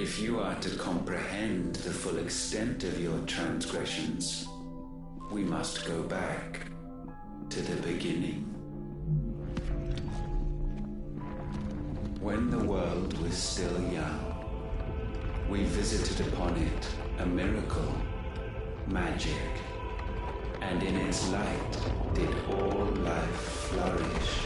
If you are to comprehend the full extent of your transgressions, we must go back to the beginning. When the world was still young, we visited upon it a miracle, magic, and in its light did all life flourish.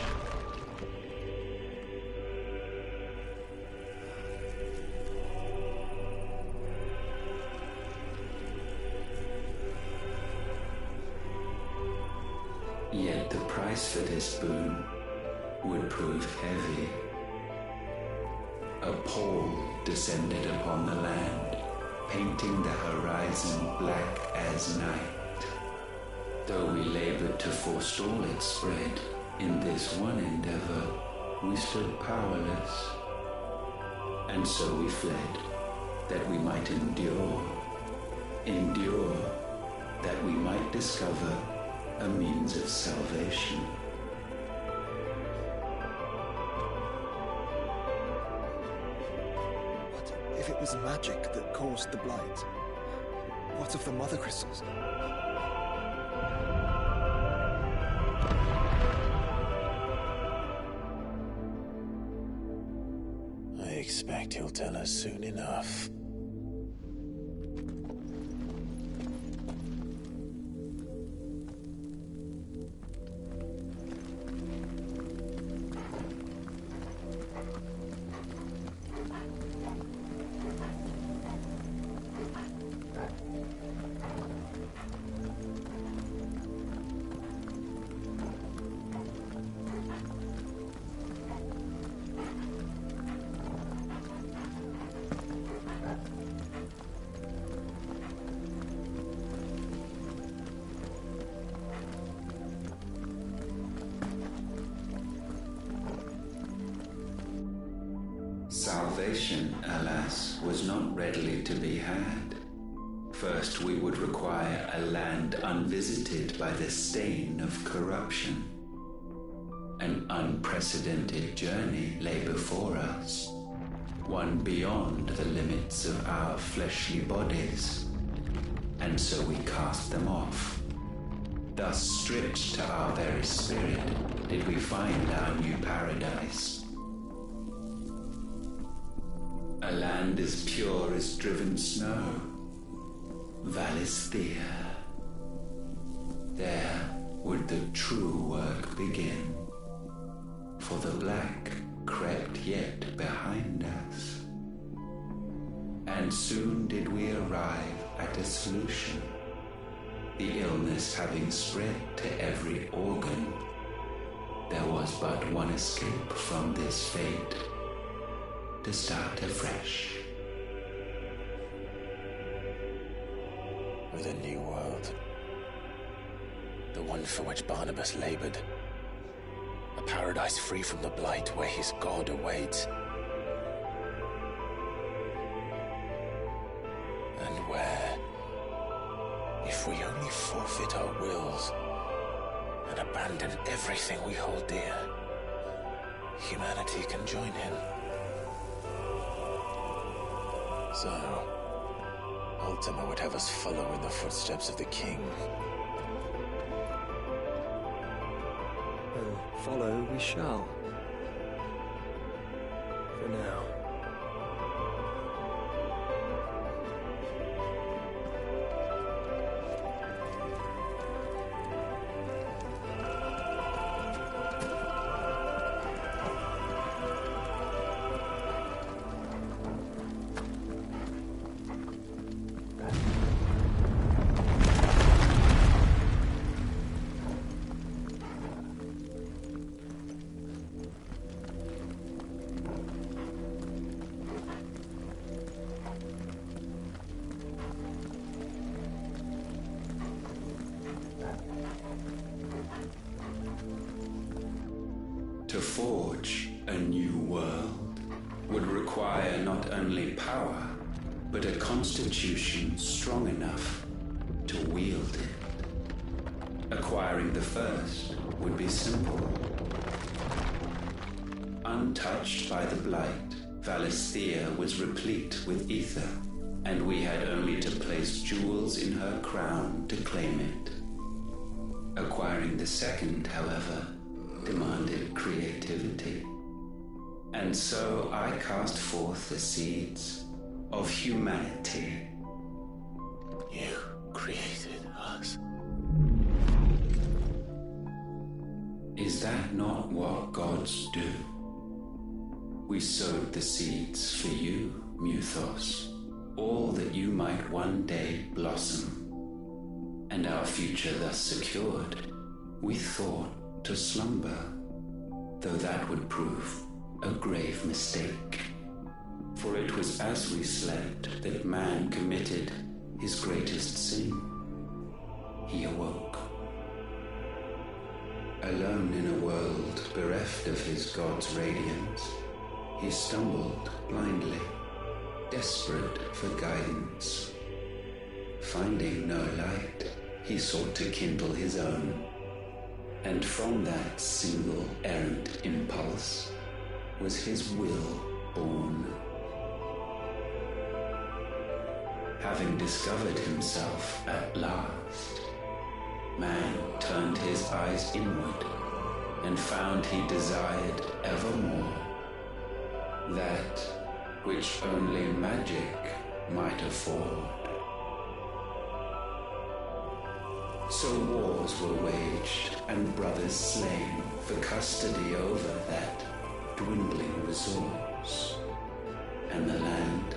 Yet the price for this boon would prove heavy. A pall descended upon the land, painting the horizon black as night. Though we labored to forestall its spread, in this one endeavor we stood powerless. And so we fled, that we might endure, that we might discover a means of salvation. But if it was magic that caused the blight, what of the mother crystals? I expect he'll tell us soon enough. Salvation, alas, was not readily to be had. First, we would require a land unvisited by the stain of corruption. An unprecedented journey lay before us, one beyond the limits of our fleshly bodies, and so we cast them off. Thus, stripped to our very spirit, did we find our new paradise. A land as pure as driven snow, Valisthea. There would the true work begin, for the black crept yet behind us. And soon did we arrive at a solution, the illness having spread to every organ. There was but one escape from this fate, to start afresh. With a new world. The one for which Barnabas labored. A paradise free from the blight where his God awaits. And where, if we only forfeit our wills and abandon everything we hold dear, humanity can join him. So, Ultima would have us follow in the footsteps of the king. And follow we shall. For now. To forge a new world would require not only power, but a constitution strong enough to wield it. Acquiring the first would be simple. Untouched by the blight, Valisthea was replete with ether, and we had only to place jewels in her crown to claim it. Acquiring the second, however, demanded creativity. And so I cast forth the seeds of humanity. You created us. Is that not what gods do? We sowed the seeds for you, Muthos, all that you might one day blossom. And our future thus secured, we thought to slumber, though that would prove a grave mistake. For it was as we slept that man committed his greatest sin. He awoke. Alone in a world bereft of his god's radiance, he stumbled blindly, desperate for guidance. Finding no light, he sought to kindle his own, and from that single errant impulse was his will born. Having discovered himself at last, man turned his eyes inward and found he desired evermore that which only magic might afford. So wars were waged and brothers slain for custody over that dwindling resource, and the land,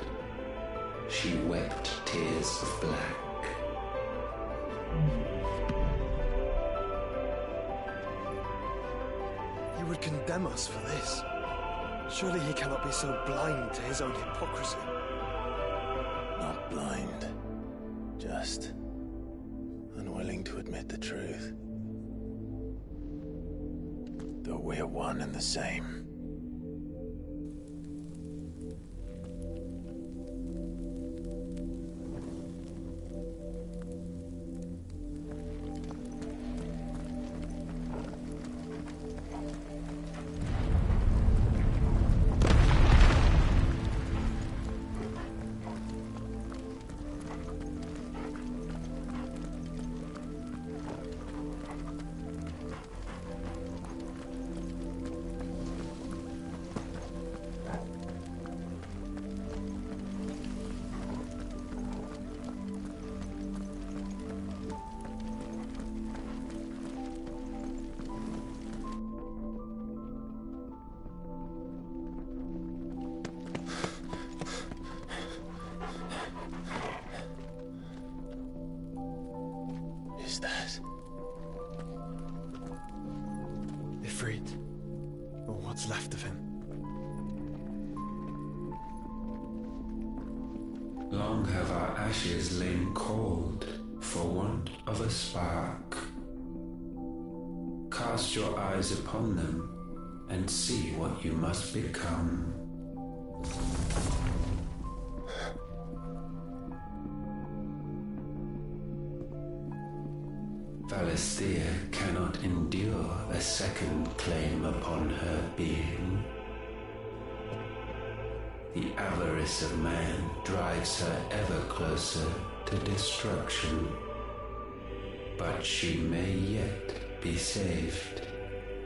she wept tears of black. You would condemn us for this. Surely he cannot be so blind to his own hypocrisy. Not blind, just unwilling to admit the truth. Though we're one and the same. Ifrit, or what's left of him. Long have our ashes lain cold for want of a spark. Cast your eyes upon them and see what you must become. Valisthea cannot endure a second claim upon her being. The avarice of man drives her ever closer to destruction. But she may yet be saved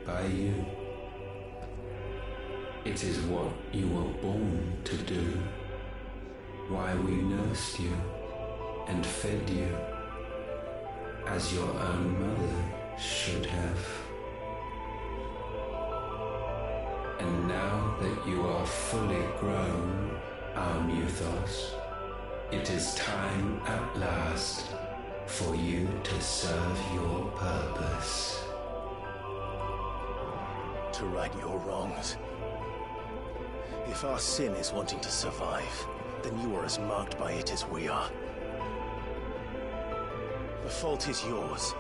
by you. It is what you were born to do, why we nursed you and fed you as your own mother should have. And now that you are fully grown, our Muthos, it is time at last for you to serve your purpose. To right your wrongs. If our sin is wanting to survive, then you are as marked by it as we are. The fault is yours.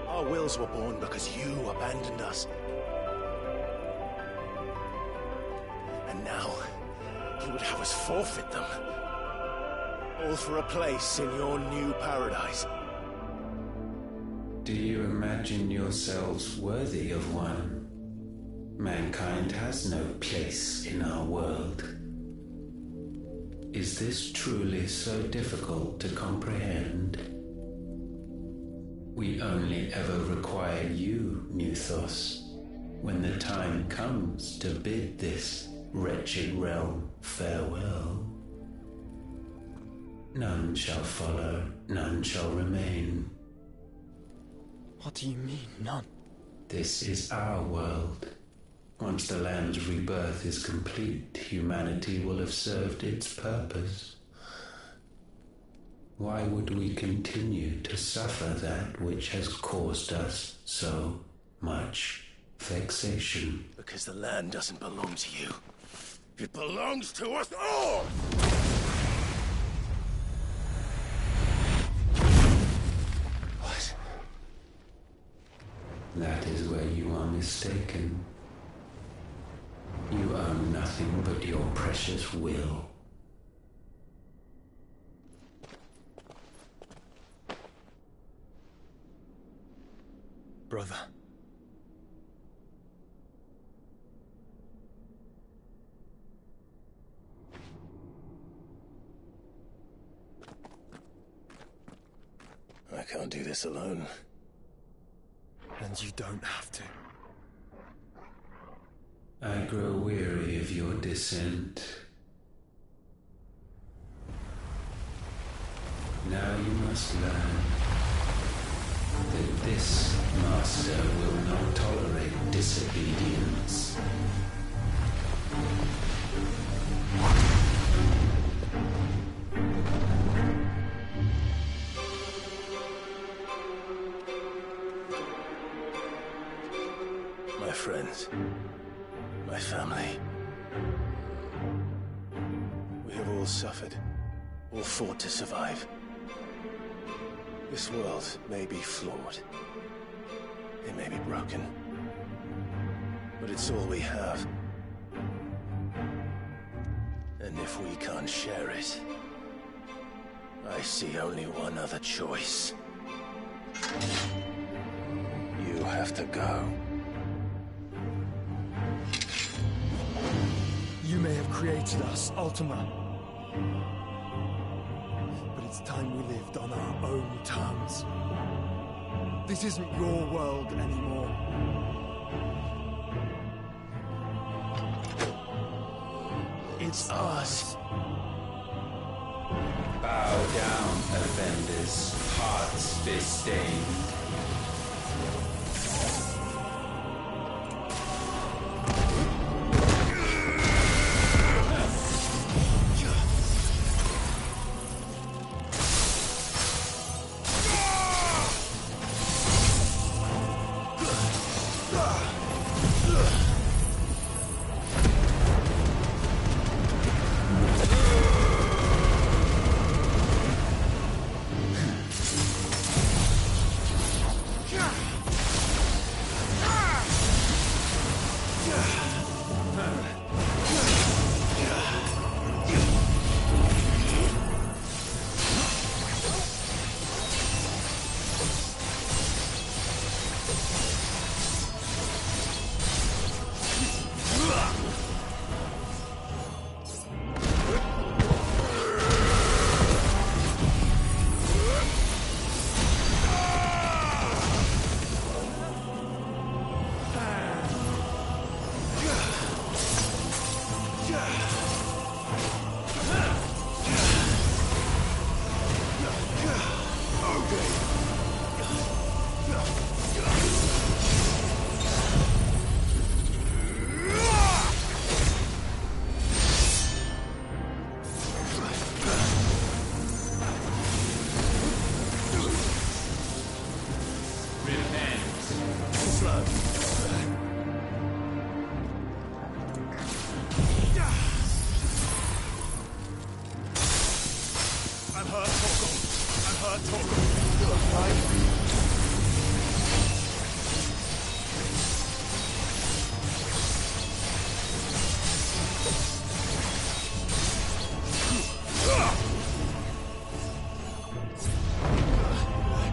Our wills were born because you abandoned us. And now, you would have us forfeit them. All for a place in your new paradise. Do you imagine yourselves worthy of one? Mankind has no place in our world. Is this truly so difficult to comprehend? We only ever require you, Nuthos, when the time comes to bid this wretched realm farewell. None shall follow, none shall remain. What do you mean, none? This is our world. Once the land's rebirth is complete, humanity will have served its purpose. Why would we continue to suffer that which has caused us so much vexation? Because the land doesn't belong to you. It belongs to us all! What? That is where you are mistaken. You own nothing but your precious will. Brother. I can't do this alone. And you don't have to. I grow weary of your dissent. Now you must learn that this master will not tolerate disobedience. My friends, my family. We have all suffered, all fought to survive. This world may be flawed. It may be broken. But it's all we have. And if we can't share it, I see only one other choice. You have to go. You may have created us, Ultima. But it's time we lived on our own terms. This isn't your world anymore. It's ours. Bow down, offenders, hearts disdained.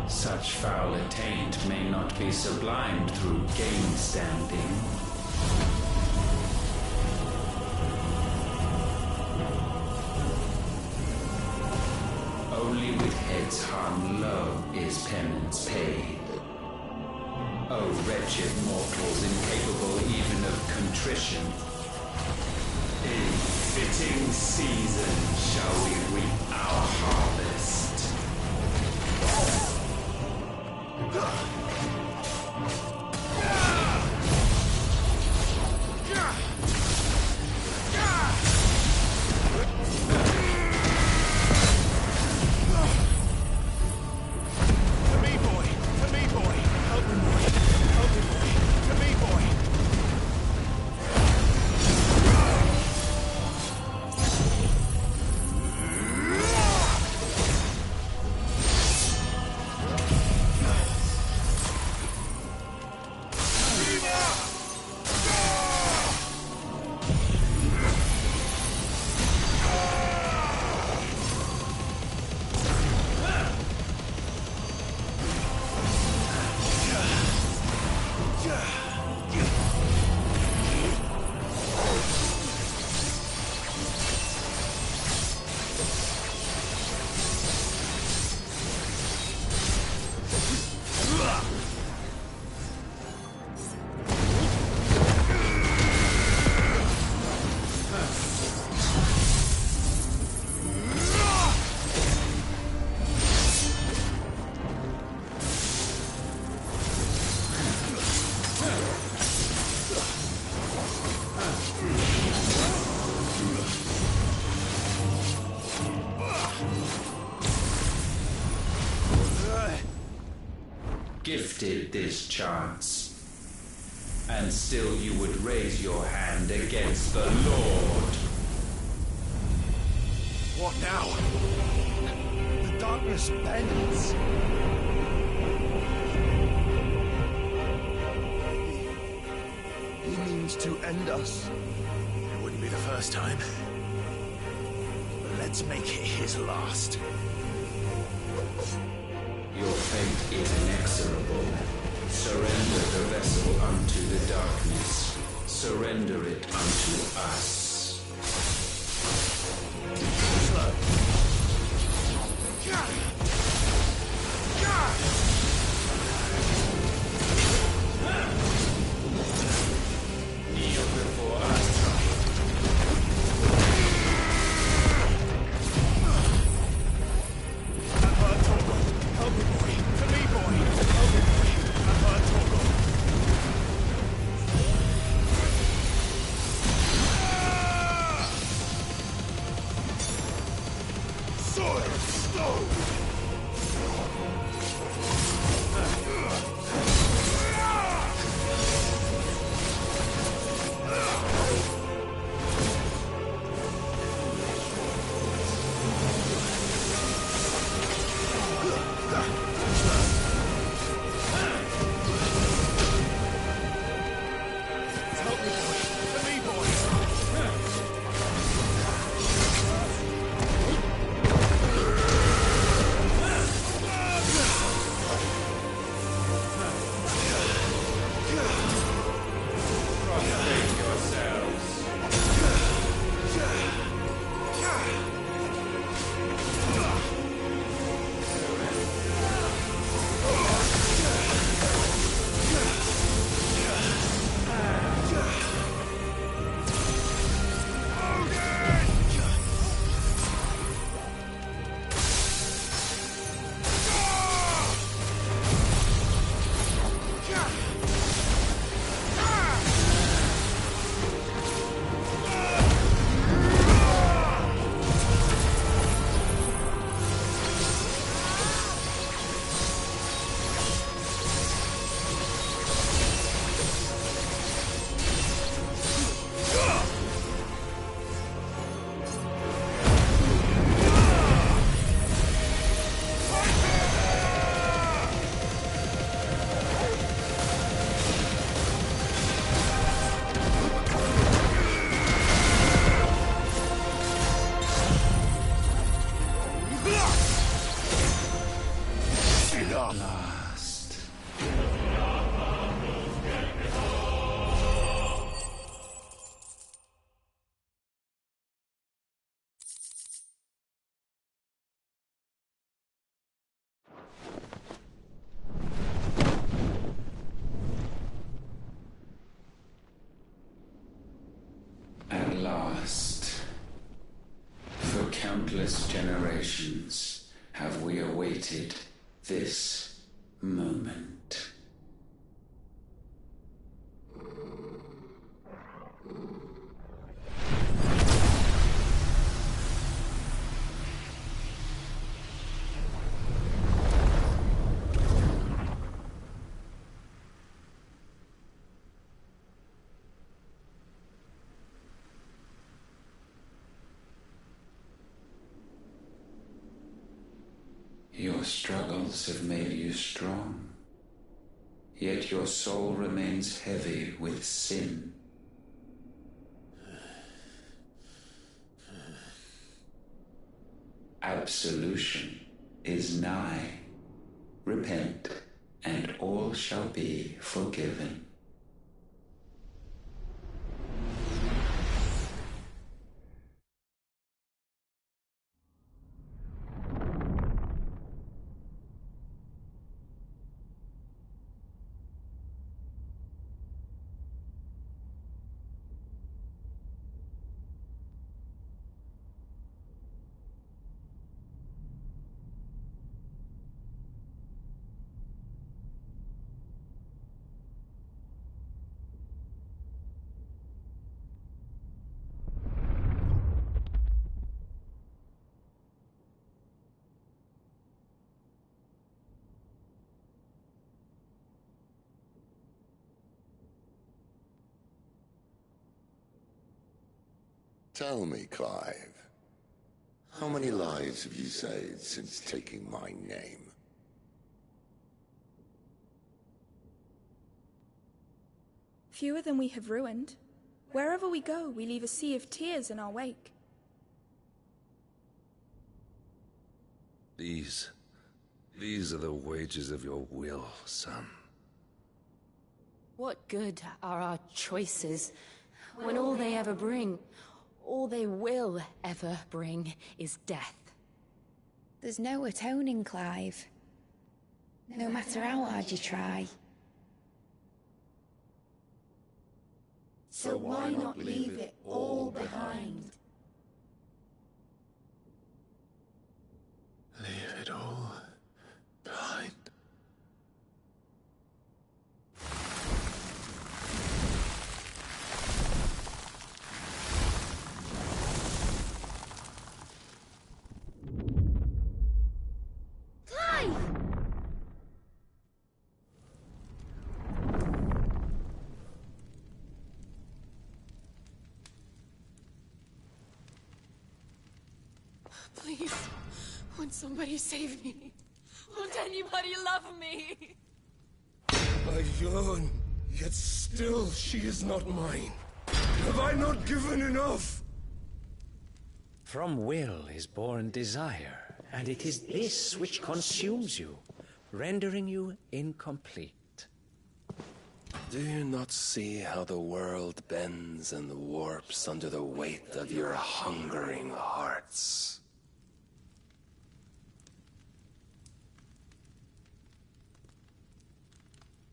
Such foul attaint may not be sublimed through game standing. Only with heads hung low is penance paid. O wretched mortals, incapable even of contrition. In fitting season shall we reap our harvest. Gifted this chance, and still you would raise your hand against the Lord. What now? The darkness bends. He means to end us. It wouldn't be the first time. But let's make it his last. Your fate is inexorable. Surrender the vessel unto the darkness. Surrender it unto us. Slow. Kneel before us. countless generations have we awaited this moment. Your struggles have made you strong, yet your soul remains heavy with sin. Absolution is nigh. Repent, and all shall be forgiven. Tell me, Clive, how many lives have you saved since taking my name? Fewer than we have ruined. Wherever we go, we leave a sea of tears in our wake. These are the wages of your will, son. What good are our choices when all they ever bring, all they will ever bring, is death? There's no atoning, Clive. No matter how hard you try. So why not leave it all behind? Leave it all behind. Please, won't somebody save me? Won't anybody love me? I yearn, yet still she is not mine. Have I not given enough? From will is born desire, and it is this which consumes you, rendering you incomplete. Do you not see how the world bends and warps under the weight of your hungering hearts?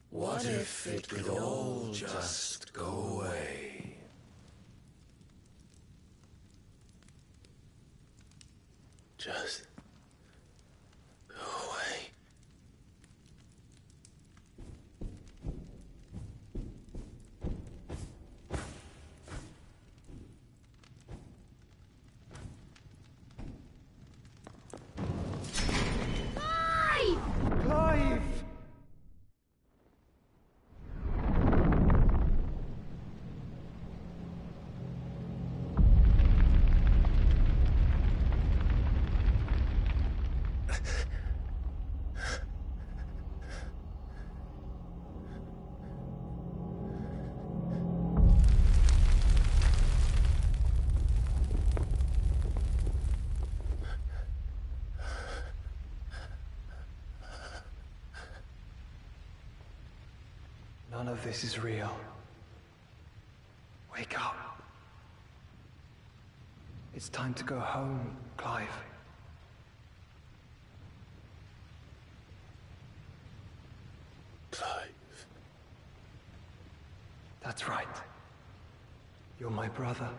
What if it could all just go away? Just go away. Clive! None of this is real. Wake up. It's time to go home, Clive. Clive. That's right. You're my brother.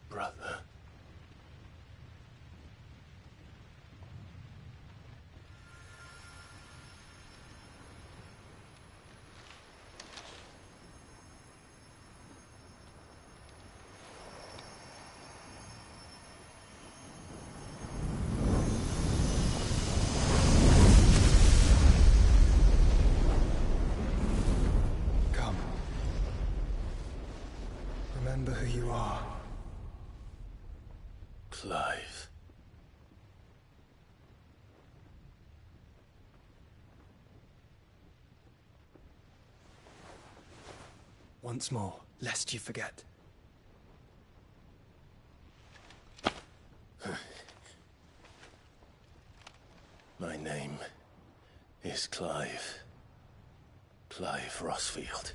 Brother. remember who you are. Clive. Once more, lest you forget. My name is Clive. Clive Rossfield.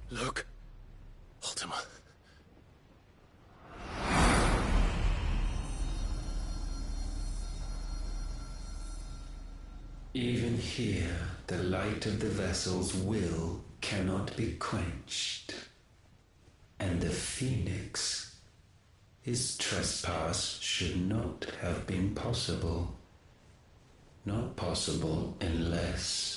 Look. Ultima. Even here, the light of the vessel's will cannot be quenched. And the Phoenix, his trespass should not have been possible. Not possible unless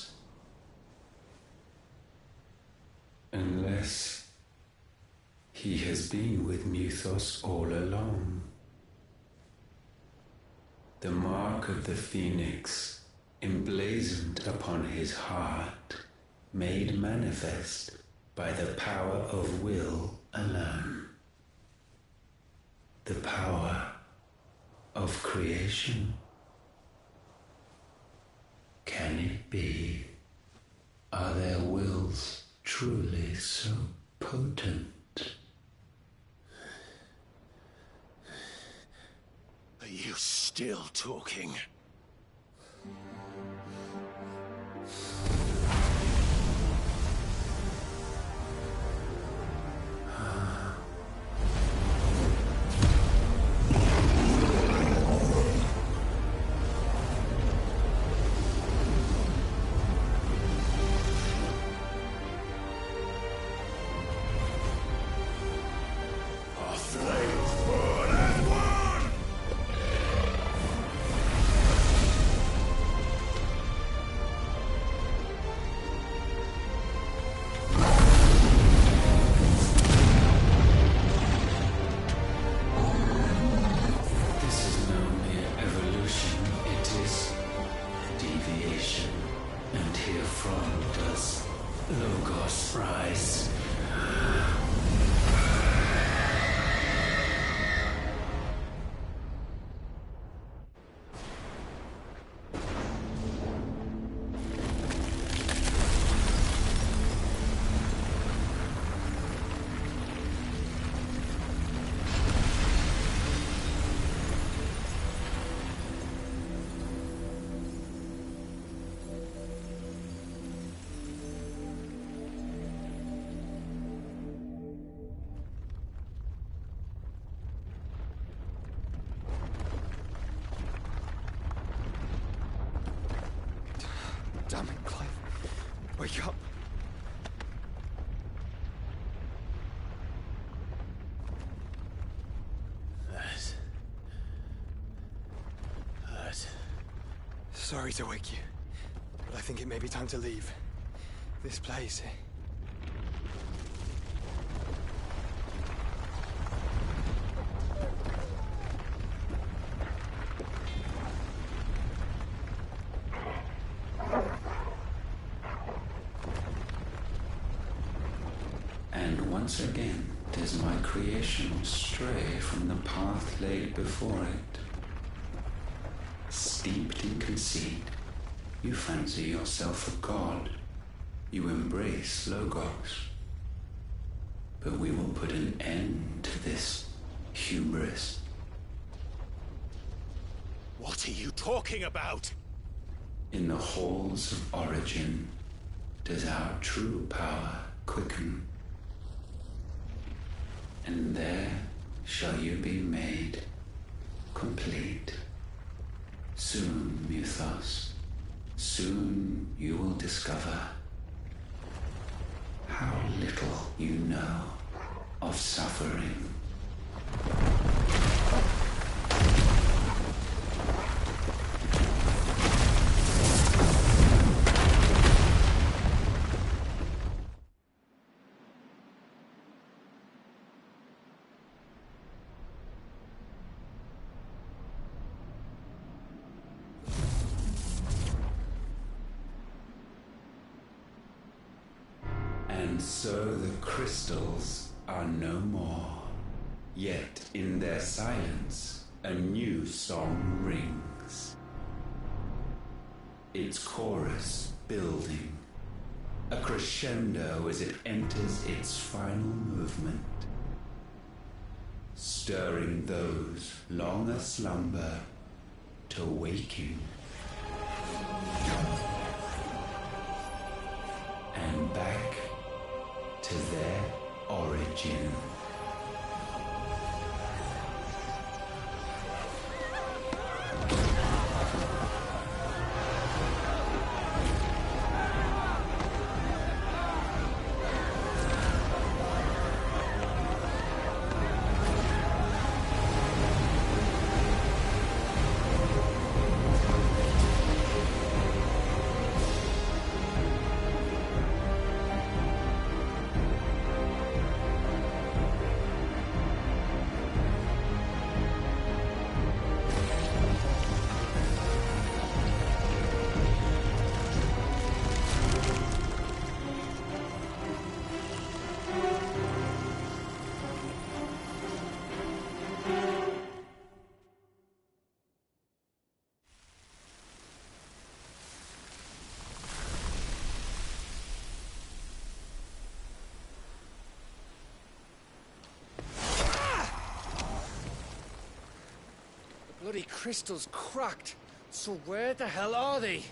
he has been with Muthos all along. The mark of the Phoenix, emblazoned upon his heart, made manifest by the power of will alone. The power of creation. Can it be? Are their wills truly so potent? Are you still talking? Damn it, Clive. Wake up. That. Sorry to wake you, but I think it may be time to leave. This place. And once again does my creation stray from the path laid before it. Steeped in conceit, you fancy yourself a god. You embrace Logos. But we will put an end to this hubris. What are you talking about? In the halls of origin does our true power quicken. And there shall you be made complete. Soon, Muthos, soon you will discover how little you know of suffering. And so the crystals are no more. Yet in their silence, a new song rings. Its chorus building, a crescendo as it enters its final movement, stirring those long aslumber to waking. And back to their origin. Bloody crystal's cracked. So where the hell are they?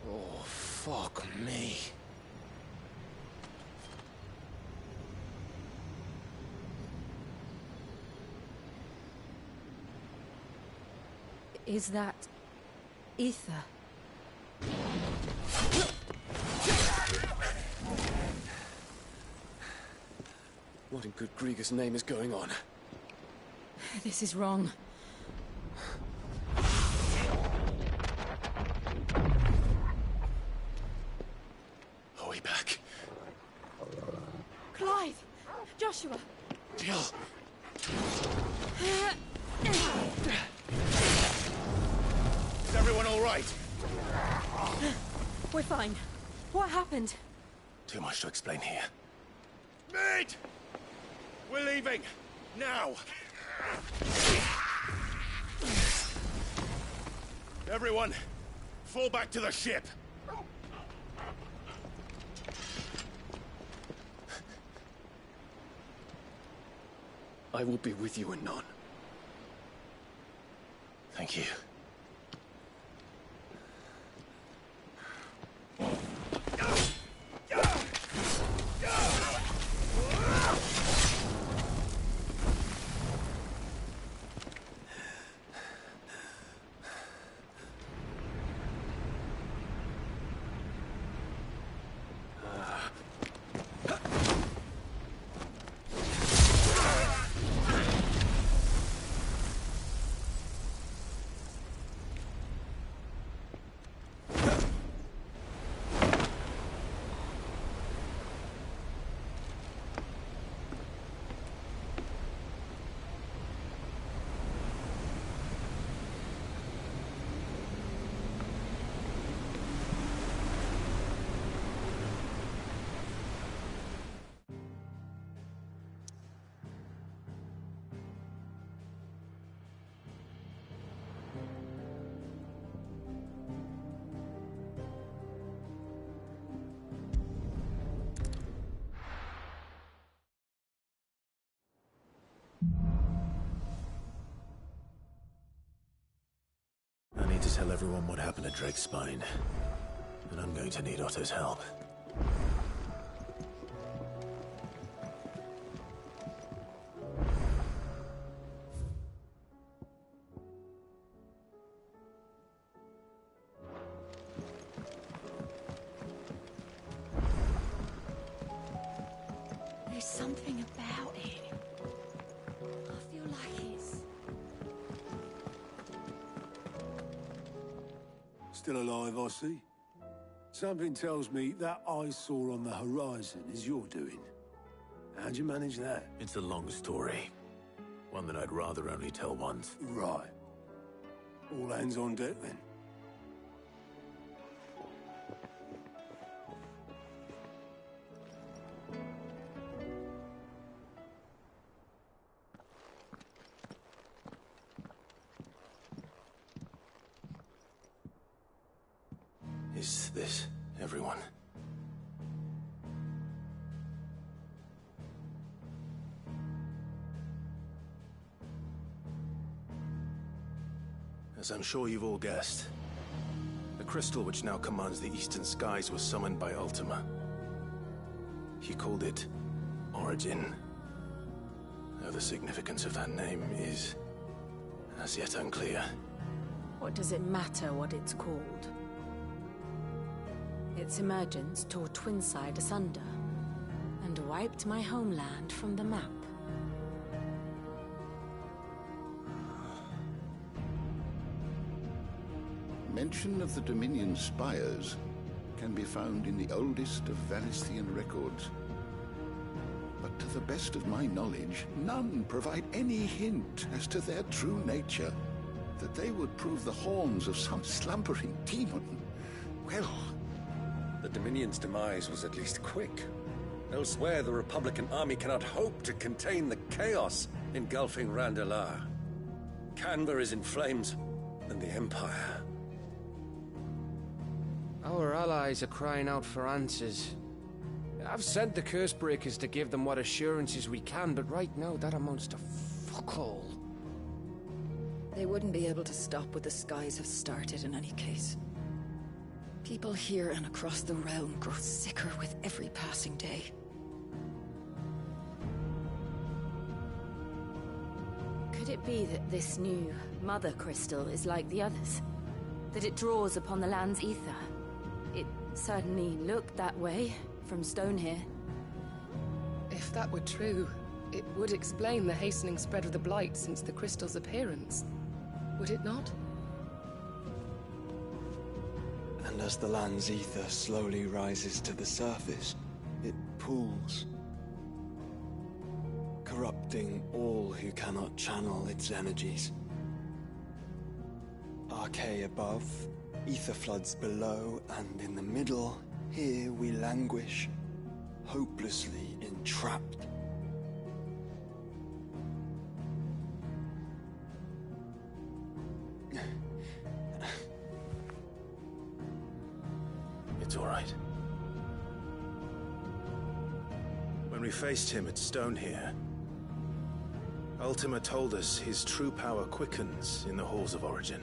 Oh, fuck me. Is that ether? What in good Grieger's name is going on? This is wrong. Are we back? Clive! Joshua! Jill! Is everyone all right? We're fine. What happened? Too much to explain here. Mate! We're leaving! Now! Everyone, fall back to the ship! I will be with you anon. Thank you. I need to tell everyone what happened to Drake's spine. And I'm going to need Otto's help. There's something about it. I feel like it's... Still alive, I see. Something tells me that eyesore on the horizon is your doing. How'd you manage that? It's a long story. One that I'd rather only tell once. Right. All hands on deck, then. Is this everyone? As I'm sure you've all guessed, the crystal which now commands the eastern skies was summoned by Ultima. He called it Origin. Though the significance of that name is as yet unclear. What does it matter what it's called? Its emergence tore Twinside asunder and wiped my homeland from the map. Mention of the Dominion spires can be found in the oldest of Valisthian records. But to the best of my knowledge, none provide any hint as to their true nature. That they would prove the horns of some slumbering demon. Well... The Dominion's demise was at least quick. Elsewhere, the Republican army cannot hope to contain the chaos engulfing Randalar. Canberra is in flames, and the Empire... Our allies are crying out for answers. I've sent the Cursebreakers to give them what assurances we can, but right now that amounts to fuck all. They wouldn't be able to stop what the skies have started in any case. People here and across the realm grow sicker with every passing day. Could it be that this new Mother Crystal is like the others? That it draws upon the land's ether? It certainly looked that way from stone here. If that were true, it would explain the hastening spread of the Blight since the crystal's appearance. Would it not? And as the land's ether slowly rises to the surface, it pools, corrupting all who cannot channel its energies. Archay above, ether floods below, and in the middle, here we languish, hopelessly entrapped. It's all right. When we faced him at Stone here, Ultima told us his true power quickens in the halls of Origin.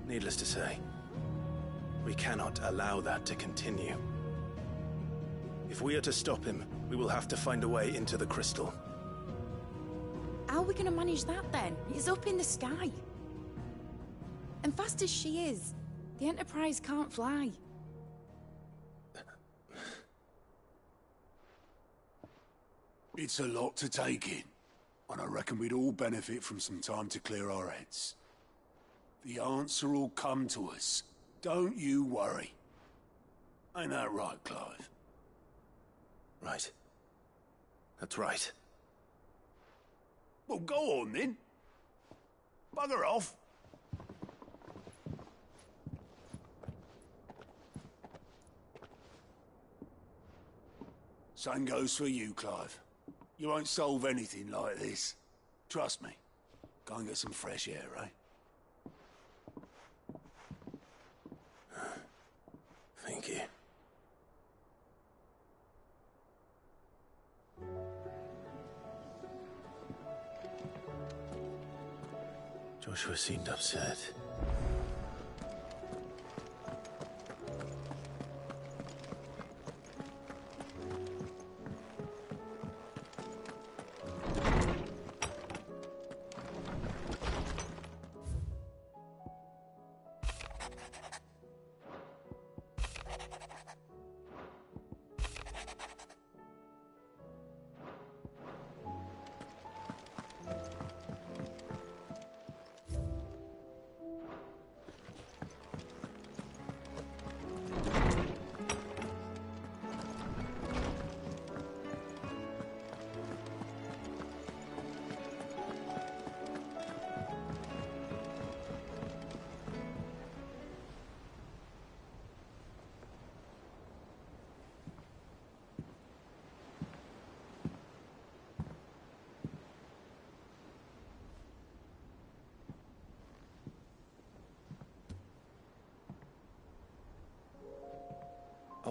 Needless to say, we cannot allow that to continue. If we are to stop him, we will have to find a way into the crystal. How are we gonna manage that then? It's up in the sky. And fast as she is, the Enterprise can't fly. It's a lot to take in, and I reckon we'd all benefit from some time to clear our heads. The answer will come to us. Don't you worry. Ain't that right, Clive? Right. That's right. Well, go on then. Bugger off. Same goes for you, Clive. You won't solve anything like this. Trust me. Go and get some fresh air, eh? Thank you. Joshua seemed upset.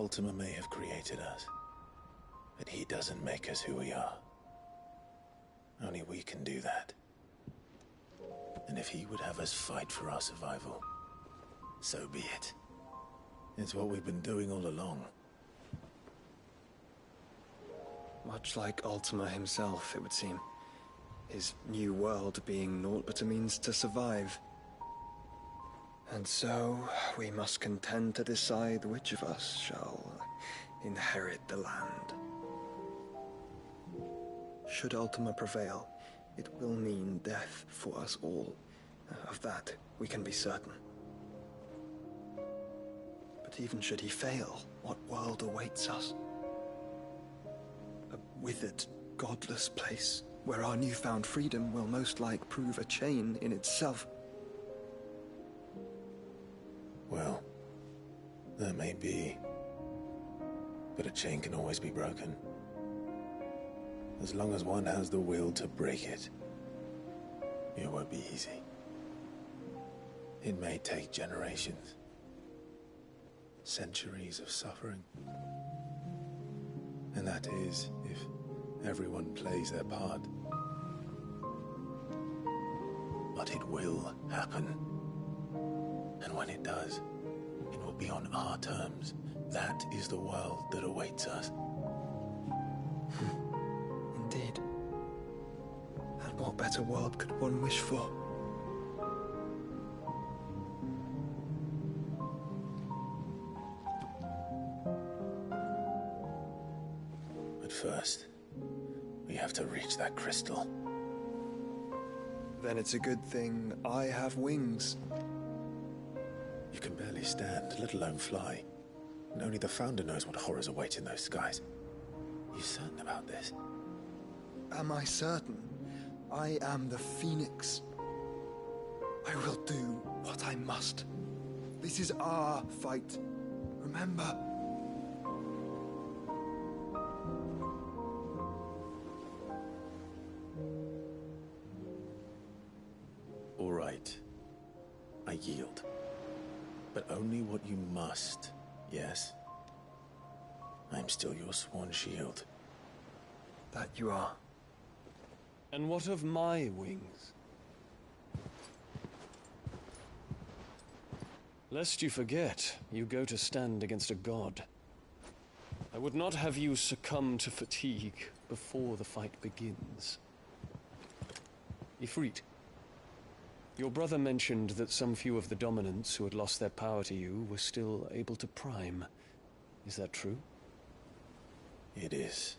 Ultima may have created us, but he doesn't make us who we are. Only we can do that. And if he would have us fight for our survival, so be it. It's what we've been doing all along. Much like Ultima himself, it would seem. His new world being naught but a means to survive. And so, we must contend to decide which of us shall inherit the land. Should Ultima prevail, it will mean death for us all. Of that, we can be certain. But even should he fail, what world awaits us? A withered, godless place, where our newfound freedom will most like prove a chain in itself. Well, that may be. But a chain can always be broken. As long as one has the will to break it. It won't be easy. It may take generations. Centuries of suffering. And that is, if everyone plays their part. But it will happen. And when it does, it will be on our terms. That is the world that awaits us. Indeed. And what better world could one wish for? But first, we have to reach that crystal. Then it's a good thing I have wings. You can barely stand, let alone fly. And only the Founder knows what horrors await in those skies. Are you certain about this? Am I certain? I am the Phoenix. I will do what I must. This is our fight. Remember? All right. I yield. But only what you must, yes? I'm still your sworn shield. That you are. And what of my wings? Lest you forget, you go to stand against a god. I would not have you succumb to fatigue before the fight begins. Ifrit, your brother mentioned that some few of the dominants who had lost their power to you were still able to prime. Is that true? It is.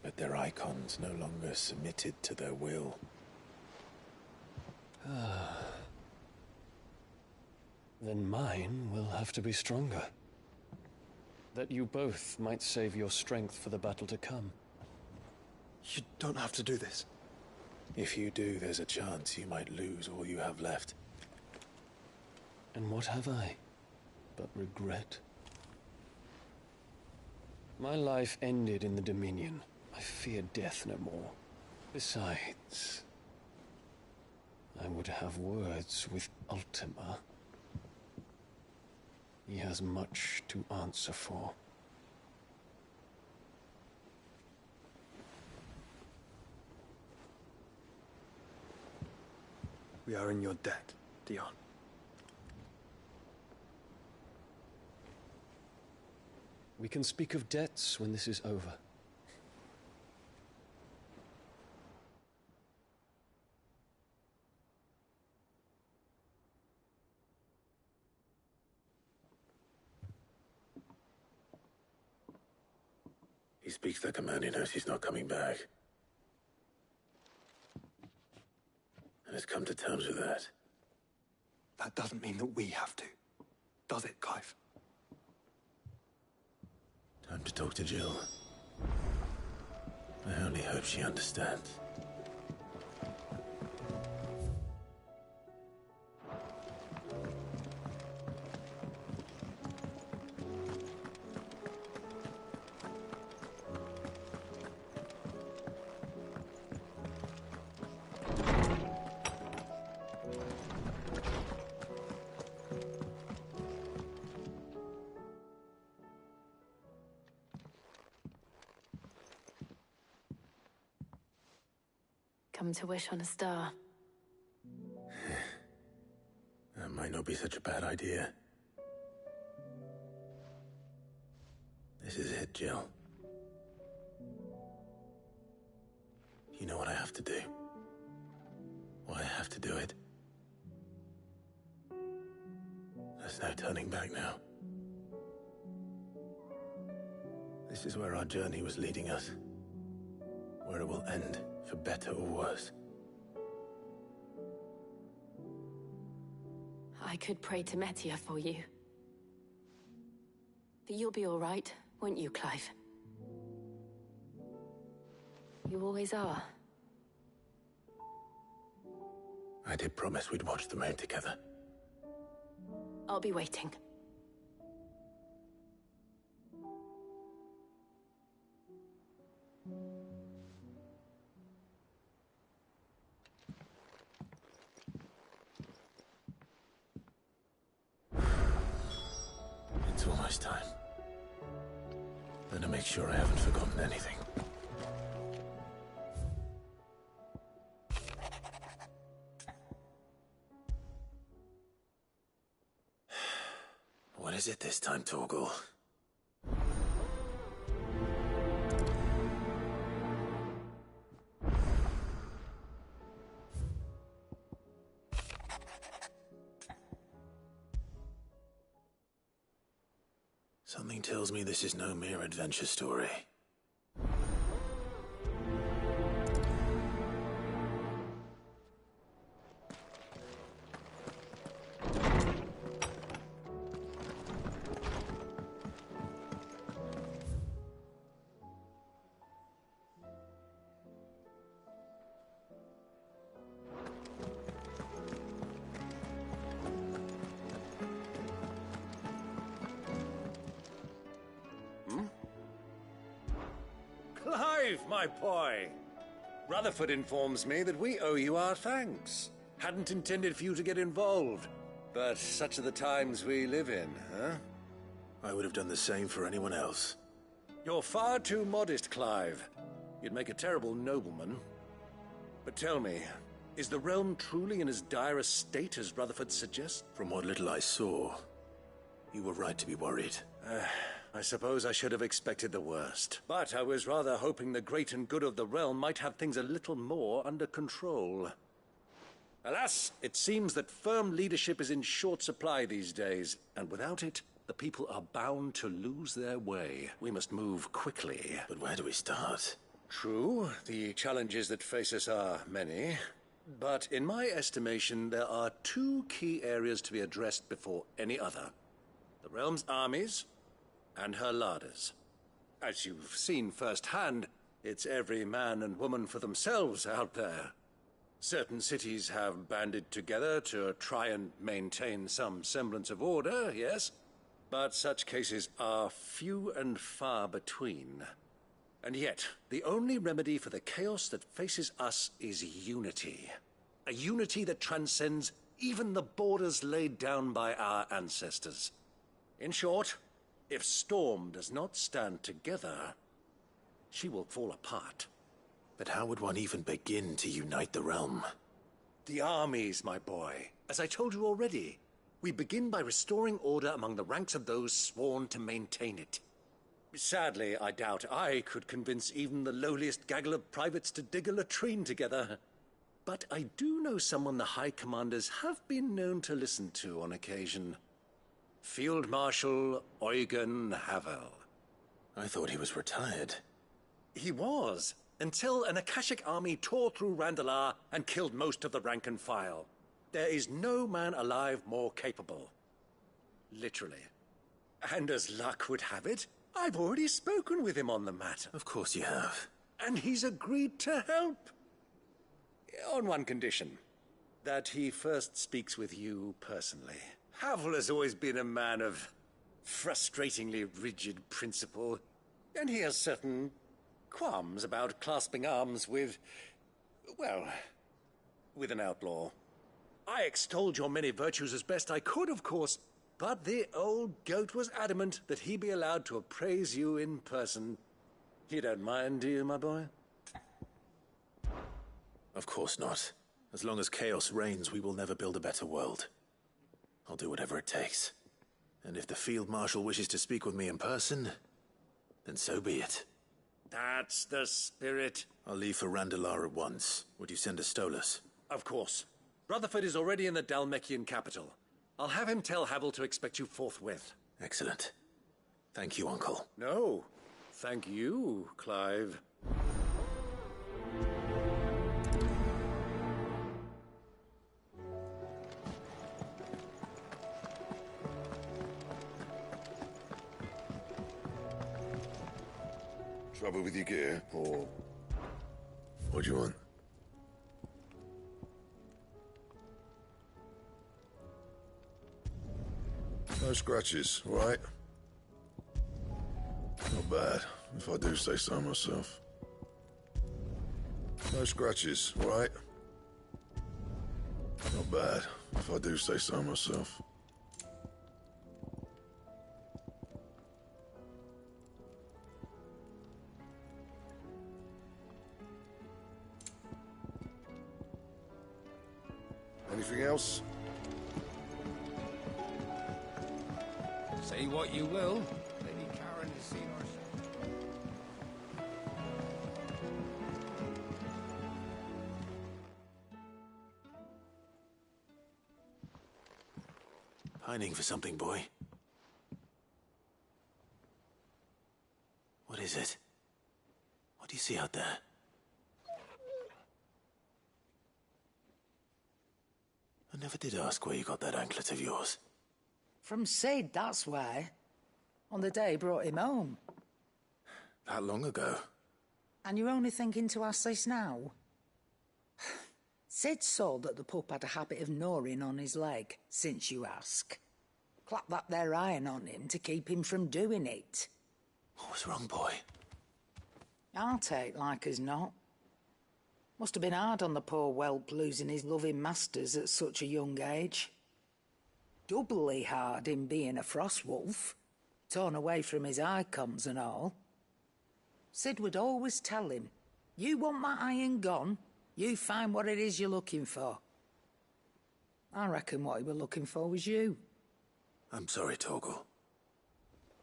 But their icons no longer submitted to their will. Then mine will have to be stronger. That you both might save your strength for the battle to come. You don't have to do this. If you do, there's a chance you might lose all you have left. And what have I but regret? My life ended in the Dominion. I fear death no more. Besides, I would have words with Ultima. He has much to answer for. We are in your debt, Dion. We can speak of debts when this is over. He speaks like a man who knows he's not coming back. And has come to terms with that. That doesn't mean that we have to, does it, Clive? Time to talk to Jill. I only hope she understands. Come to wish on a star. That might not be such a bad idea. This is it, Jill. You know what I have to do. Why I have to do it. There's no turning back now. This is where our journey was leading us. Where it will end, for better or worse. I could pray to Metia for you. But you'll be all right, won't you, Clive? You always are. I did promise we'd watch the moon together. I'll be waiting. It's almost time. Better make sure I haven't forgotten anything. What is it this time, Torgal? Something tells me this is no mere adventure story. Clive, my boy! Rutherford informs me that we owe you our thanks. Hadn't intended for you to get involved, but such are the times we live in, huh? I would have done the same for anyone else. You're far too modest, Clive. You'd make a terrible nobleman. But tell me, is the realm truly in as dire a state as Rutherford suggests? From what little I saw, you were right to be worried. I suppose I should have expected the worst. But I was rather hoping the great and good of the realm might have things a little more under control. Alas, it seems that firm leadership is in short supply these days, and without it, the people are bound to lose their way. We must move quickly. But where do we start? True, the challenges that face us are many. But in my estimation, there are two key areas to be addressed before any other. The realm's armies, and her larders. As you've seen firsthand, it's every man and woman for themselves out there. Certain cities have banded together to try and maintain some semblance of order, yes, but such cases are few and far between. And yet, the only remedy for the chaos that faces us is unity. A unity that transcends even the borders laid down by our ancestors. In short, if Storm does not stand together, she will fall apart. But how would one even begin to unite the realm? The armies, my boy. As I told you already, we begin by restoring order among the ranks of those sworn to maintain it. Sadly, I doubt I could convince even the lowliest gaggle of privates to dig a latrine together. But I do know someone the High Commanders have been known to listen to on occasion. Field Marshal Eugen Havel. I thought he was retired. He was, until an Akashic army tore through Randalar and killed most of the rank and file. There is no man alive more capable. Literally. And as luck would have it, I've already spoken with him on the matter. Of course you have. And he's agreed to help. On one condition. That he first speaks with you personally. Havel has always been a man of frustratingly rigid principle, and he has certain qualms about clasping arms with, well, with an outlaw. I extolled your many virtues as best I could, of course, but the old goat was adamant that he be allowed to appraise you in person. You don't mind, do you, my boy? Of course not. As long as chaos reigns, we will never build a better world. I'll do whatever it takes. And if the Field Marshal wishes to speak with me in person, then so be it. That's the spirit. I'll leave for Randalar at once. Would you send a Stolas? Of course. Rutherford is already in the Dalmekian capital. I'll have him tell Havel to expect you forthwith. Excellent. Thank you, Uncle. No. Thank you, Clive. Trouble with your gear, or what do you want? No scratches, right? Not bad, if I do say so myself. No scratches, right? Not bad, if I do say so myself. Anything else? Say what you will. Lady Karen has seen herself. Pining for something, boy. What is it? What do you see out there? I never did ask where you got that anklet of yours. From Sid, that's why. On the day he brought him home. That long ago? And you're only thinking to ask this now? Sid saw that the pup had a habit of gnawing on his leg, since you ask. Clap that there iron on him to keep him from doing it. What was wrong, boy? I'll take like as not. Must have been hard on the poor whelp losing his loving masters at such a young age. Doubly hard in being a frost wolf, torn away from his icons and all. Sid would always tell him, you want that iron gone, you find what it is you're looking for. I reckon what he were looking for was you. I'm sorry, Torgal.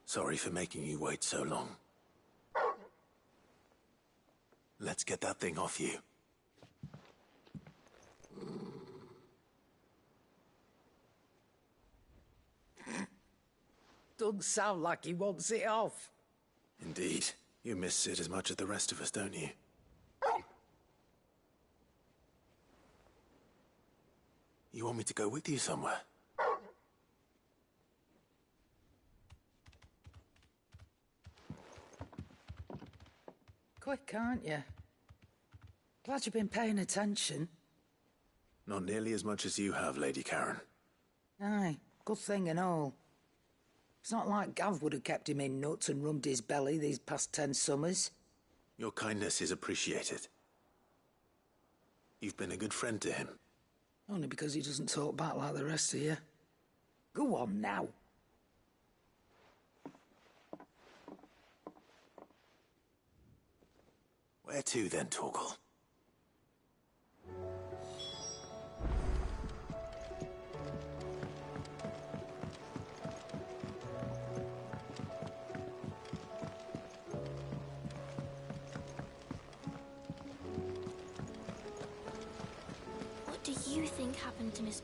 Sorry for making you wait so long. Let's get that thing off you. Doesn't sound like he wants it off. Indeed. You miss Sid as much as the rest of us, don't you? You want me to go with you somewhere? Quick, aren't you? Glad you've been paying attention. Not nearly as much as you have, Lady Karen. Aye, good thing and all. It's not like Gav would have kept him in nuts and rubbed his belly these past 10 summers. Your kindness is appreciated. You've been a good friend to him. Only because he doesn't talk back like the rest of you. Go on now. Where to then, Torgal? What do you think happened to Miss...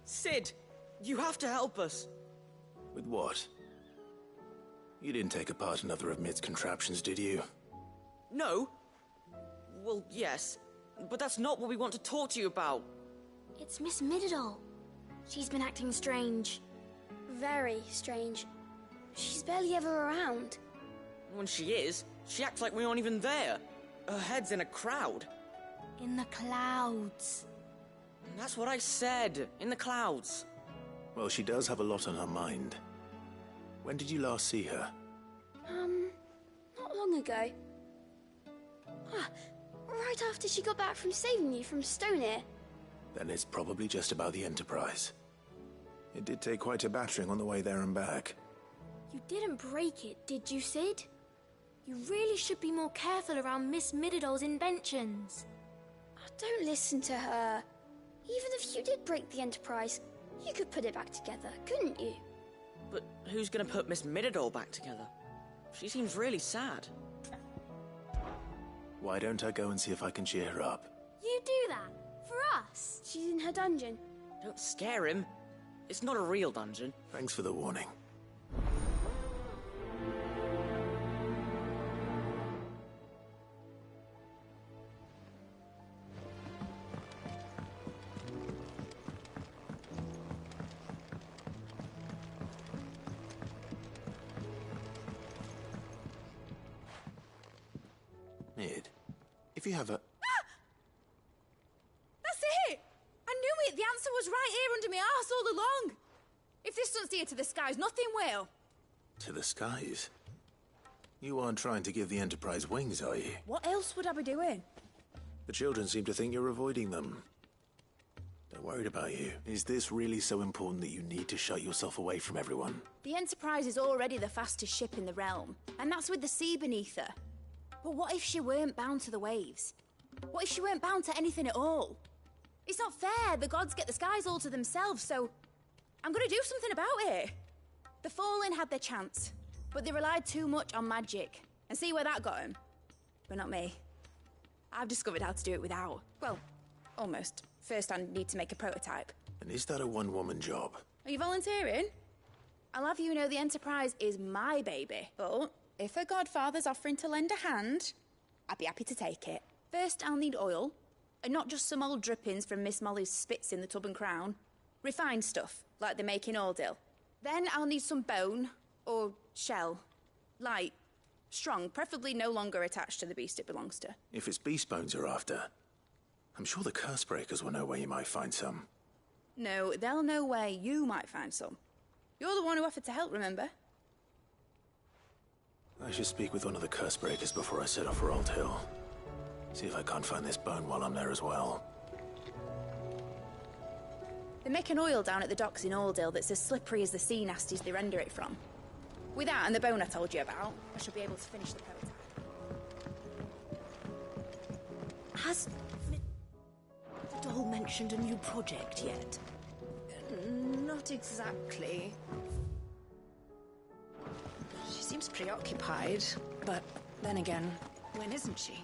Sid! You have to help us! With what? You didn't take apart another of Mid's contraptions, did you? No. Well, yes. But that's not what we want to talk to you about. It's Miss Midadol. She's been acting strange. Very strange. She's barely ever around. When she is, she acts like we aren't even there. Her head's in a crowd. In the clouds. That's what I said. In the clouds. Well, she does have a lot on her mind. When did you last see her? Not long ago. Right after she got back from saving you from Stoneir. Then it's probably just about the Enterprise. It did take quite a battering on the way there and back. You didn't break it, did you, Sid? You really should be more careful around Miss Mididol's inventions. Oh, don't listen to her. Even if you did break the Enterprise, you could put it back together, couldn't you? But who's gonna put Miss Mididol back together? She seems really sad. Why don't I go and see if I can cheer her up? You do that? For us? She's in her dungeon. Don't scare him. It's not a real dungeon. Thanks for the warning. Nid, if you have a... That's it! I knew it! The answer was right here under my arse all along! If this doesn't steer to the skies, nothing will! To the skies? You aren't trying to give the Enterprise wings, are you? What else would I be doing? The children seem to think you're avoiding them. They're worried about you. Is this really so important that you need to shut yourself away from everyone? The Enterprise is already the fastest ship in the realm, and that's with the sea beneath her. But what if she weren't bound to the waves? What if she weren't bound to anything at all? It's not fair. The gods get the skies all to themselves, so I'm gonna do something about it. The Fallen had their chance, but they relied too much on magic. And see where that got them? But not me. I've discovered how to do it without. Well, almost. First I need to make a prototype. And is that a one-woman job? Are you volunteering? I'll have you know the Enterprise is my baby, but if a godfather's offering to lend a hand, I'd be happy to take it. First, I'll need oil, and not just some old drippings from Miss Molly's spits in the Tub and Crown. Refined stuff, like they make in Ordil. Then I'll need some bone, or shell. Light, strong, preferably no longer attached to the beast it belongs to. If it's beast bones you're after, I'm sure the curse breakers will know where you might find some. No, they'll know where you might find some. You're the one who offered to help, remember? I should speak with one of the curse breakers before I set off for Old Hill. See if I can't find this bone while I'm there as well. They make an oil down at the docks in Ordil that's as slippery as the sea nasties they render it from. With that and the bone I told you about, I shall be able to finish the prototype. Has Doll mentioned a new project yet? Not exactly. She seems preoccupied, but then again, when isn't she?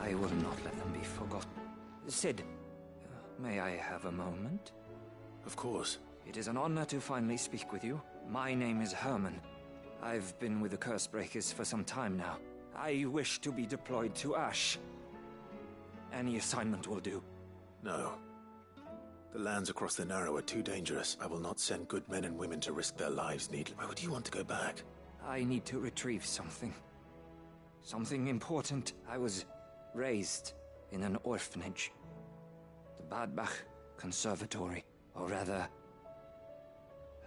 I will not let them be forgotten. Sid, may I have a moment? Of course. It is an honor to finally speak with you. My name is Herman. I've been with the Cursebreakers for some time now. I wish to be deployed to Ash. Any assignment will do. No. The lands across the Narrow are too dangerous. I will not send good men and women to risk their lives needlessly. Why would you want to go back? I need to retrieve something. Something important. I was raised in an orphanage. The Badbach Conservatory. Or rather,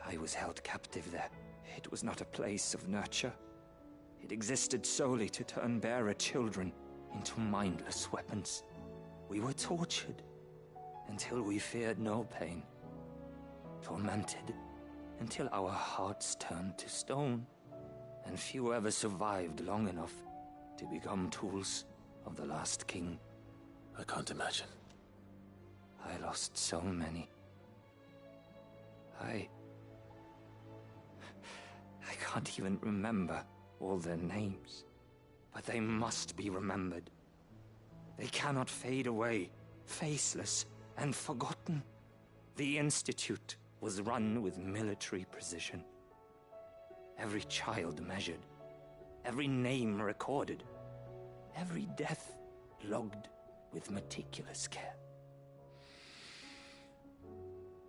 I was held captive there. It was not a place of nurture. It existed solely to turn bearer children into mindless weapons. We were tortured until we feared no pain. Tormented until our hearts turned to stone. And few ever survived long enough to become tools of the last king. I can't imagine. I lost so many. I can't even remember all their names. But they must be remembered. They cannot fade away, faceless and forgotten. The Institute was run with military precision. Every child measured, every name recorded, every death logged with meticulous care.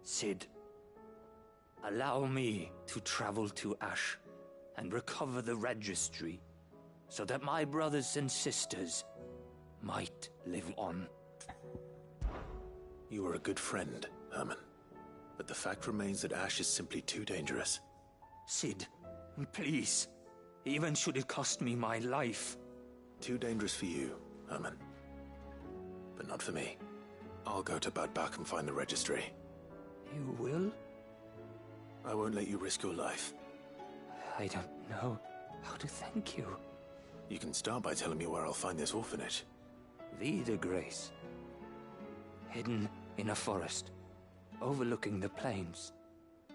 Sid, allow me to travel to Ash and recover the registry so that my brothers and sisters might live on. You are a good friend, Herman. But the fact remains that Ash is simply too dangerous. Sid, please. Even should it cost me my life. Too dangerous for you, Herman. But not for me. I'll go to Badbach and find the registry. You will? I won't let you risk your life. I don't know how to thank you. You can start by telling me where I'll find this orphanage. Vie de Grace. Hidden in a forest, overlooking the plains.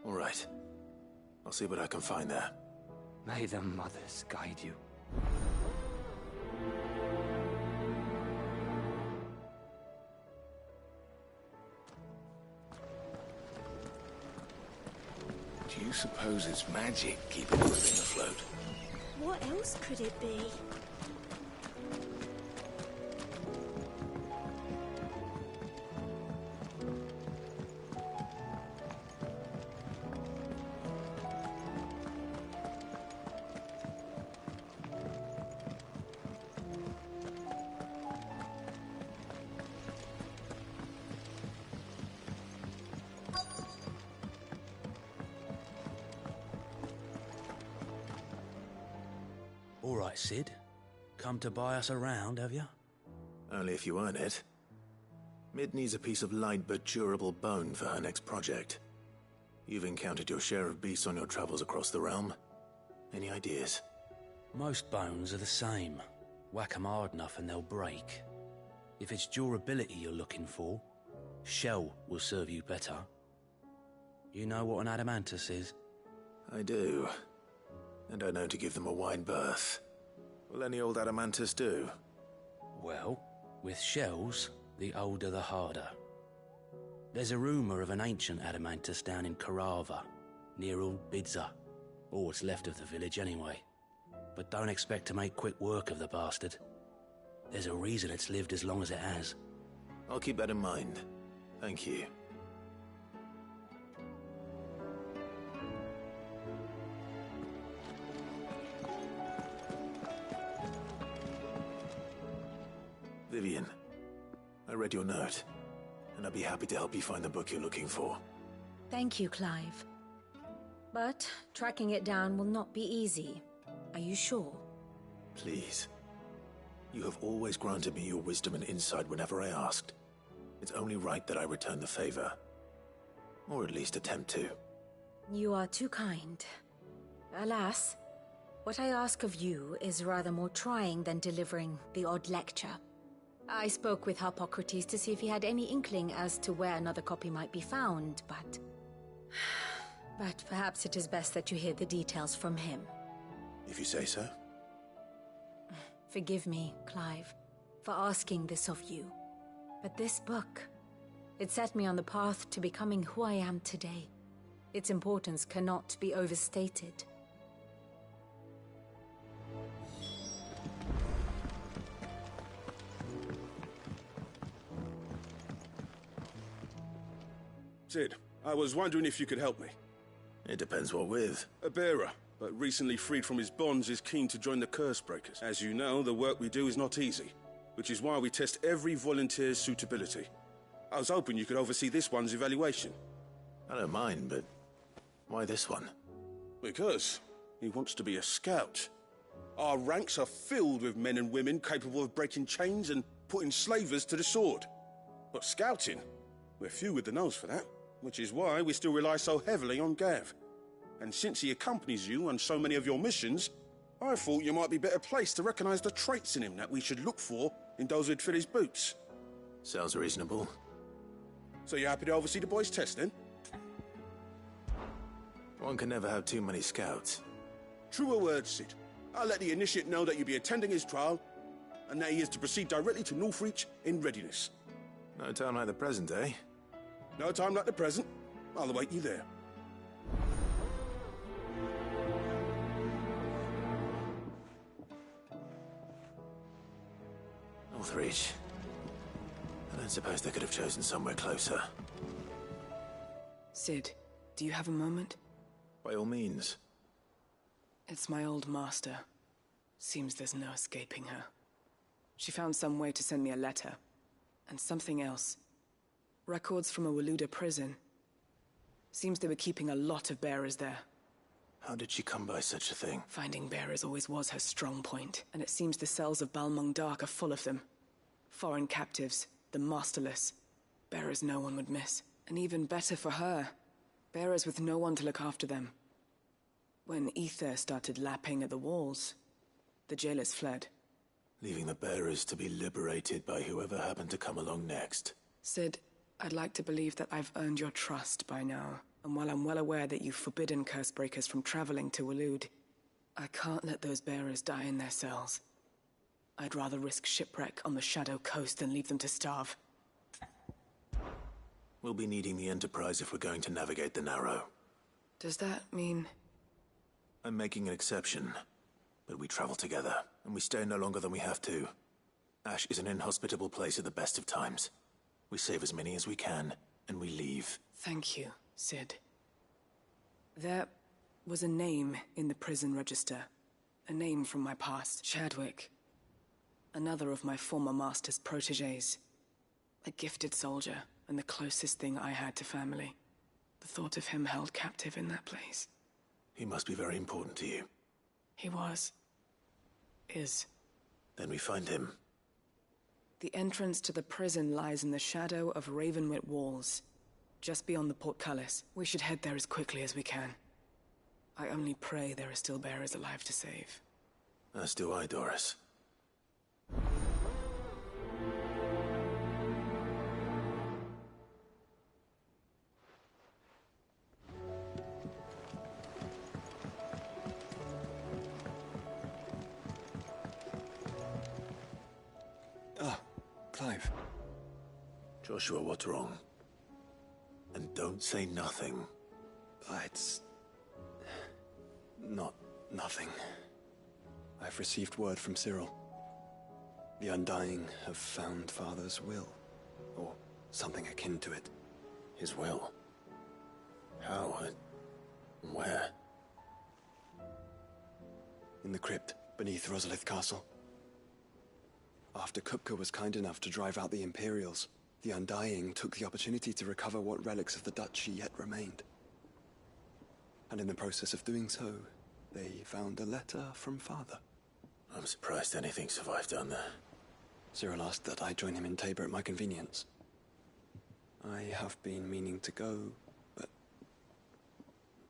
All right. I'll see what I can find there. May the mothers guide you. Do you suppose it's magic keeping the thing afloat? What else could it be? All right, Sid. Come to buy us around, have you? Only if you earn it. Mid needs a piece of light but durable bone for her next project. You've encountered your share of beasts on your travels across the realm. Any ideas? Most bones are the same. Whack 'em hard enough and they'll break. If it's durability you're looking for, shell will serve you better. You know what an adamantus is? I do. And I know to give them a wide berth. Will any old adamantus do? Well, with shells, the older the harder. There's a rumour of an ancient adamantus down in Karava, near Old Bidza, or what's left of the village anyway. But don't expect to make quick work of the bastard. There's a reason it's lived as long as it has. I'll keep that in mind. Thank you. Vivian, I read your note, and I'd be happy to help you find the book you're looking for. Thank you, Clive. But tracking it down will not be easy. Are you sure? Please. You have always granted me your wisdom and insight whenever I asked. It's only right that I return the favor. Or at least attempt to. You are too kind. Alas, what I ask of you is rather more trying than delivering the odd lecture. I spoke with Harpocrates to see if he had any inkling as to where another copy might be found, but perhaps it is best that you hear the details from him. If you say so. Forgive me, Clive, for asking this of you. But this book, it set me on the path to becoming who I am today. Its importance cannot be overstated. Sid, I was wondering if you could help me. It depends what with. A bearer, but recently freed from his bonds, is keen to join the Cursebreakers. As you know, the work we do is not easy, which is why we test every volunteer's suitability. I was hoping you could oversee this one's evaluation. I don't mind, but why this one? Because he wants to be a scout. Our ranks are filled with men and women capable of breaking chains and putting slavers to the sword. But scouting, we're few with the nose for that, which is why we still rely so heavily on Gav. And since he accompanies you on so many of your missions, I thought you might be better placed to recognize the traits in him that we should look for in those who'd fill his boots. Sounds reasonable. So you're happy to oversee the boys' test, then? One can never have too many scouts. Truer words, Sid. I'll let the initiate know that you'll be attending his trial, and that he is to proceed directly to Northreach in readiness. No time like the present, eh? No time like the present. I'll await you there. Northreach. I don't suppose they could have chosen somewhere closer. Sid, do you have a moment? By all means. It's my old master. Seems there's no escaping her. She found some way to send me a letter. And something else. Records from a Waluda prison. Seems they were keeping a lot of bearers there. How did she come by such a thing? Finding bearers always was her strong point, and it seems the cells of Balmung Dark are full of them. Foreign captives, the masterless. Bearers no one would miss. And even better for her, bearers with no one to look after them. When ether started lapping at the walls, the jailers fled. Leaving the bearers to be liberated by whoever happened to come along next. Sid, I'd like to believe that I've earned your trust by now. And while I'm well aware that you've forbidden Cursebreakers from traveling to Waloed, I can't let those bearers die in their cells. I'd rather risk shipwreck on the Shadow Coast than leave them to starve. We'll be needing the Enterprise if we're going to navigate the Narrow. Does that mean... I'm making an exception, but we travel together, and we stay no longer than we have to. Ash is an inhospitable place at the best of times. We save as many as we can, and we leave. Thank you, Sid. There was a name in the prison register. A name from my past. Chadwick. Another of my former master's protégés. A gifted soldier, and the closest thing I had to family. The thought of him held captive in that place. He must be very important to you. He was. Is. Then we find him. The entrance to the prison lies in the shadow of Ravenwit Walls, just beyond the portcullis. We should head there as quickly as we can. I only pray there are still bearers alive to save. As do I, Doris. Clive. Joshua, what's wrong? And don't say nothing. It's... not nothing. I've received word from Cyril. The Undying have found Father's will. Or something akin to it. His will? How and where? In the crypt beneath Rosalith Castle. After Kupka was kind enough to drive out the Imperials, the Undying took the opportunity to recover what relics of the Duchy yet remained. And in the process of doing so, they found a letter from Father. I'm surprised anything survived down there. Cyril asked that I join him in Tabor at my convenience. I have been meaning to go, but...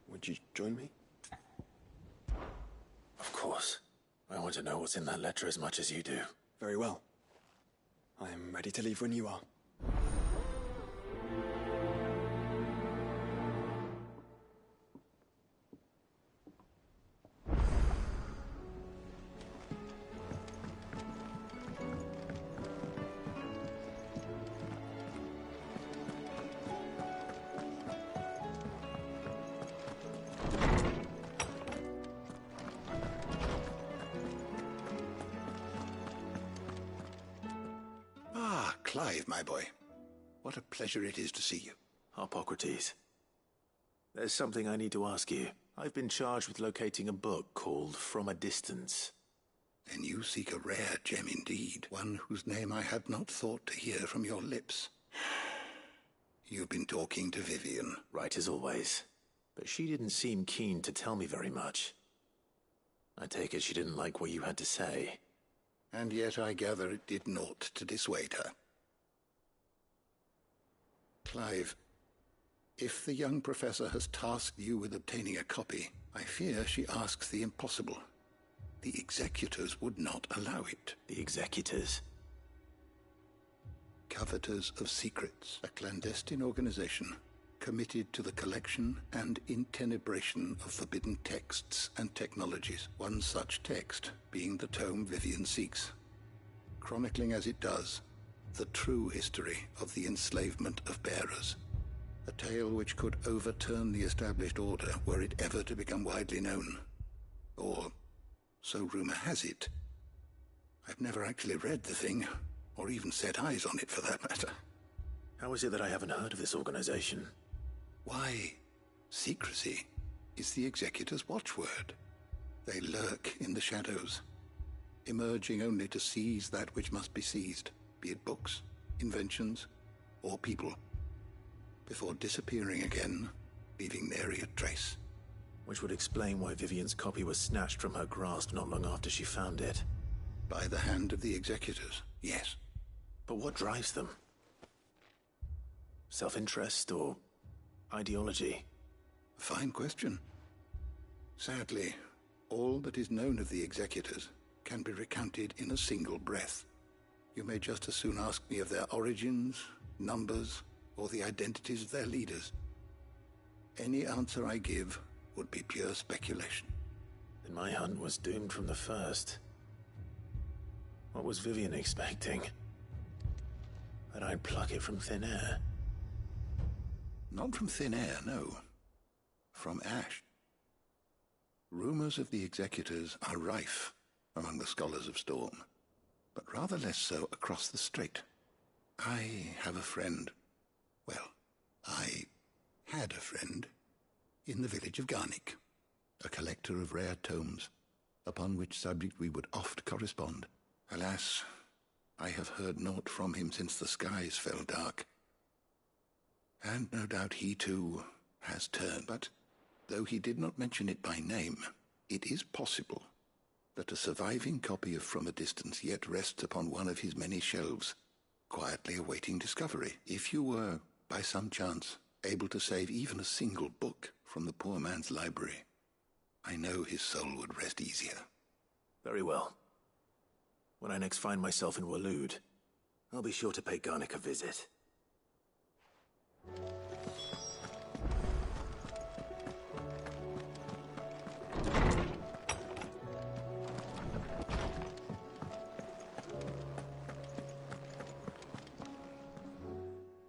would you join me? Of course. I want to know what's in that letter as much as you do. Very well. I am ready to leave when you are. Clive, my boy. What a pleasure it is to see you. Harpocrates. There's something I need to ask you. I've been charged with locating a book called From a Distance. Then you seek a rare gem indeed, one whose name I had not thought to hear from your lips. You've been talking to Vivian. Right as always. But she didn't seem keen to tell me very much. I take it she didn't like what you had to say. And yet I gather it did naught to dissuade her. Clive, if the young professor has tasked you with obtaining a copy, I fear she asks the impossible. The executors would not allow it. The executors? Coveters of Secrets, a clandestine organization committed to the collection and intenebration of forbidden texts and technologies. One such text being the tome Vivian seeks, chronicling as it does the true history of the enslavement of bearers. A tale which could overturn the established order were it ever to become widely known. Or, so rumor has it. I've never actually read the thing, or even set eyes on it for that matter. How is it that I haven't heard of this organization? Why, secrecy is the Executor's watchword. They lurk in the shadows, emerging only to seize that which must be seized, be it books, inventions, or people, before disappearing again, leaving nary a trace. Which would explain why Vivian's copy was snatched from her grasp not long after she found it. By the hand of the Executors, yes. But what drives them? Self-interest or ideology? Fine question. Sadly, all that is known of the Executors can be recounted in a single breath. You may just as soon ask me of their origins, numbers, or the identities of their leaders. Any answer I give would be pure speculation. Then my hunt was doomed from the first. What was Vivian expecting? That I'd pluck it from thin air? Not from thin air, no. From ash. Rumors of the Executors are rife among the scholars of Storm, but rather less so across the Strait. I have a friend. Well, I had a friend in the village of Garnick, a collector of rare tomes, upon which subject we would oft correspond. Alas, I have heard naught from him since the skies fell dark. And no doubt he too has turned, but though he did not mention it by name, it is possible that a surviving copy of From a Distance yet rests upon one of his many shelves, quietly awaiting discovery. If you were, by some chance, able to save even a single book from the poor man's library, I know his soul would rest easier. Very well. When I next find myself in Waloed, I'll be sure to pay Garnick a visit.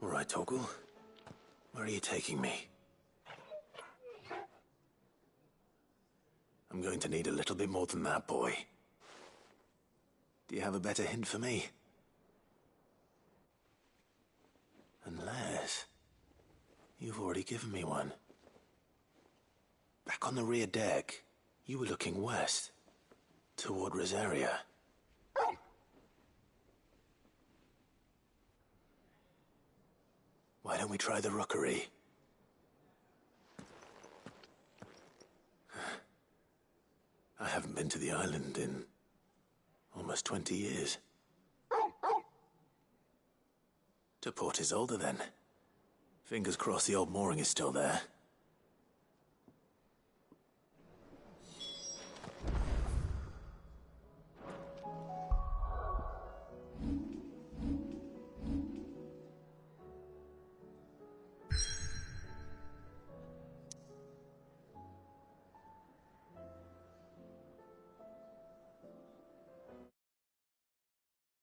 All right, Torgal. Where are you taking me? I'm going to need a little bit more than that, boy. Do you have a better hint for me? Unless you've already given me one. Back on the rear deck, you were looking west, toward Rosaria. Why don't we try the rookery? I haven't been to the island in almost 20 years. To Port Isolde, then. Fingers crossed the old mooring is still there.